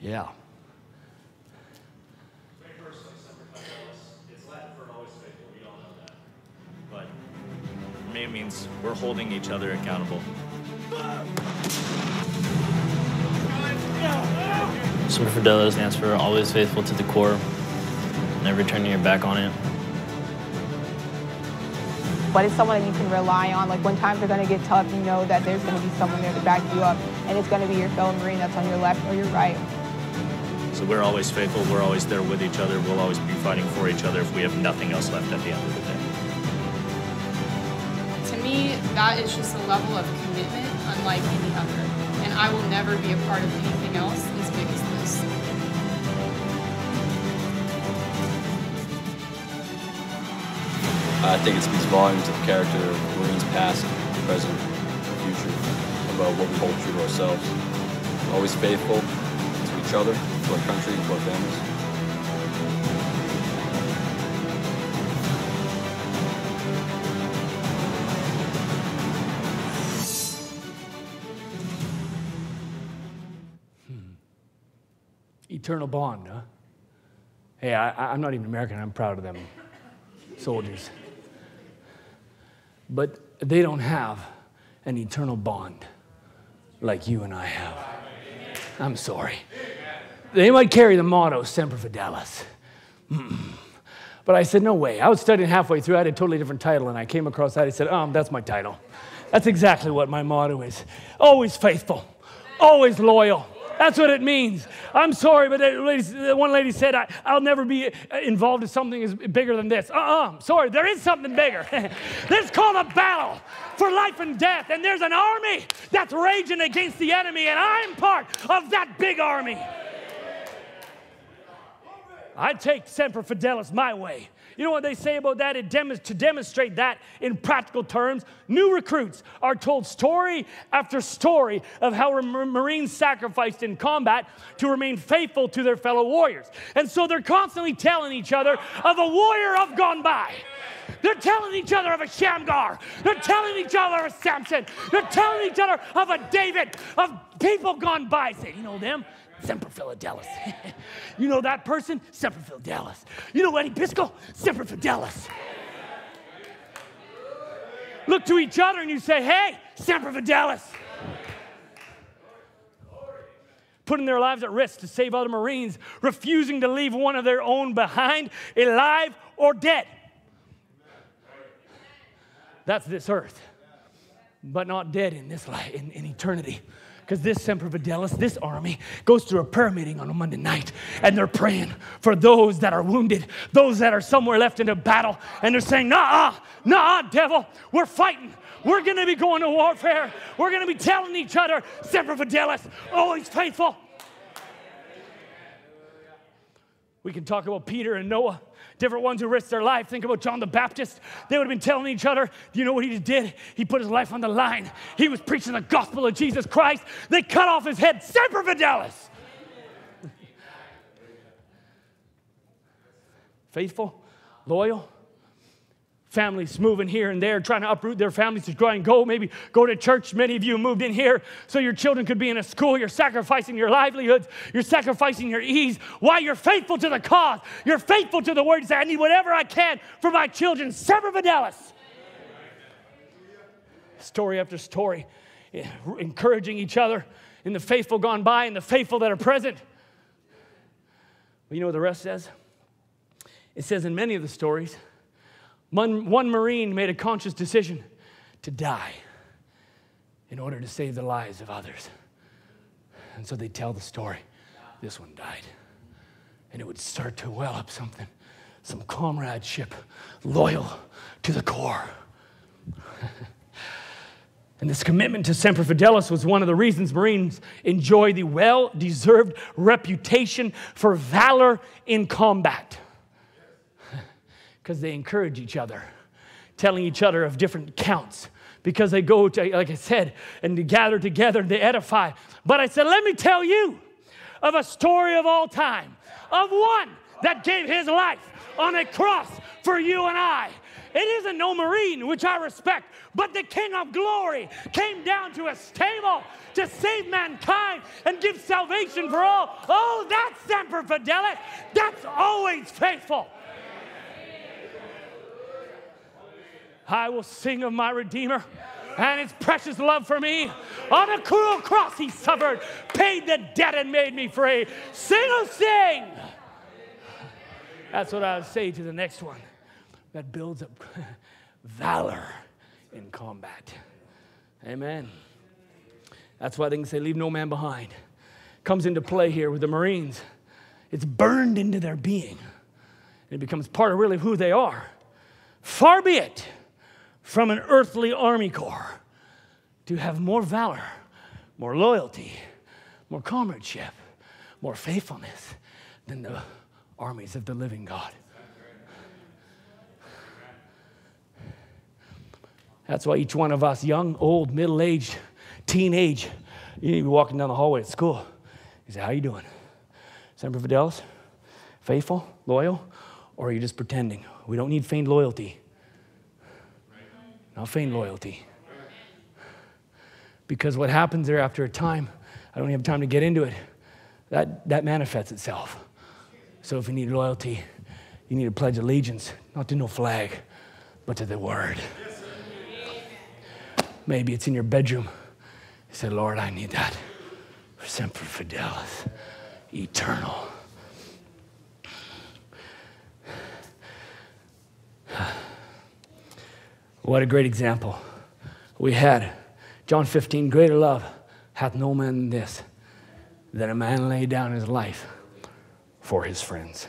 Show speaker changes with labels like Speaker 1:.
Speaker 1: Yeah.
Speaker 2: Very personally, Semper Fidelis, it's Latin for always faithful. We all know that. But for me, it means we're holding each other accountable.
Speaker 3: Semper Fidelis stands for always faithful to the core, never turning your back on it.
Speaker 4: But it's someone that you can rely on. Like when times are going to get tough, you know that there's going to be someone there to back you up, and it's going to be your fellow Marine that's on your left or your right.
Speaker 2: So we're always faithful. We're always there with each other. We'll always be fighting for each other if we have nothing else left at the end of the day.
Speaker 5: To me, that is just a level of commitment unlike any other. And I will never be a part of anything else as big as this.
Speaker 6: I think it speaks volumes of the character of Marines past, present, and future, about what we hold true to ourselves. Always faithful to each other, to our country, to our families.
Speaker 1: Eternal bond, huh? Hey, I'm not even American. I'm proud of them soldiers. But they don't have an eternal bond like you and I have. I'm sorry. They might carry the motto, Semper Fidelis. But I said, no way. I was studying halfway through. I had a totally different title, and I came across that. I said, that's my title. That's exactly what my motto is. Always faithful. Always loyal. That's what it means. I'm sorry, but one lady said, I'll never be involved in something as bigger than this. Sorry, there is something bigger. This is called a battle for life and death, and there's an army that's raging against the enemy, and I'm part of that big army. I take Semper Fidelis my way. You know what they say about that? To demonstrate that in practical terms, new recruits are told story after story of how Marines sacrificed in combat to remain faithful to their fellow warriors. And so they're constantly telling each other of a warrior of gone by. They're telling each other of a Shamgar. They're telling each other of a Samson. They're telling each other of a David, of people gone by. Say, you know them? Semper Fidelis. You know that person? Semper Fidelis. You know Eddie Pisco? Semper Fidelis. Look to each other and you say, hey, Semper Fidelis. Putting their lives at risk to save other Marines, refusing to leave one of their own behind, alive or dead. That's this earth, but not dead in this life, in eternity. Because this Semper Fidelis, this army, goes through a prayer meeting on a Monday night, and they're praying for those that are wounded, those that are somewhere left in a battle, and they're saying, nah, devil, we're fighting. We're going to be going to warfare. We're going to be telling each other, Semper Fidelis, always faithful. We can talk about Peter and Noah, different ones who risked their life. Think about John the Baptist. They would have been telling each other, do you know what he did? He put his life on the line. He was preaching the gospel of Jesus Christ. They cut off his head. Semper Fidelis. Faithful, loyal. Families moving here and there, trying to uproot their families to try and maybe go to church. Many of you moved in here so your children could be in a school. You're sacrificing your livelihoods. You're sacrificing your ease. Why? You're faithful to the cause. You're faithful to the word. You say, I need whatever I can for my children. Semper Fidelis. Story after story, encouraging each other in the faithful gone by and the faithful that are present. But you know what the rest says? It says in many of the stories, one Marine made a conscious decision to die in order to save the lives of others. And so they tell the story. This one died. And it would start to well up something, some comradeship, loyal to the core. And this commitment to Semper Fidelis was one of the reasons Marines enjoy the well-deserved reputation for valor in combat. Because they encourage each other, telling each other of different accounts. Because they go to, like I said, and they gather together and they edify. But I said, let me tell you of a story of all time, of one that gave his life on a cross for you and I. It isn't no Marine, which I respect, but the King of Glory came down to a stable to save mankind and give salvation for all. Oh, that's Semper Fidelis. That's always faithful. I will sing of my Redeemer and his precious love for me. On a cruel cross he suffered, paid the debt and made me free. Sing, oh sing. That's what I would say to the next one. That builds up valor in combat. Amen. That's why they can say, leave no man behind. Comes into play here with the Marines. It's burned into their being. It becomes part of really who they are. Far be it from an earthly army corps to have more valor, more loyalty, more comradeship, more faithfulness than the armies of the living God. That's why each one of us, young, old, middle-aged, teenage, you need to be walking down the hallway at school. You say, how you doing? Semper Fidelis? Faithful? Loyal? Or are you just pretending? We don't need feigned loyalty. Not feigned loyalty. Because what happens there after a time, I don't have time to get into it, that manifests itself. So if you need loyalty, you need to pledge allegiance, not to no flag, but to the word. Maybe it's in your bedroom. You say, Lord, I need that. Semper Fidelis, eternal. What a great example we had. John 15, greater love hath no man than this, that a man lay down his life for his friends.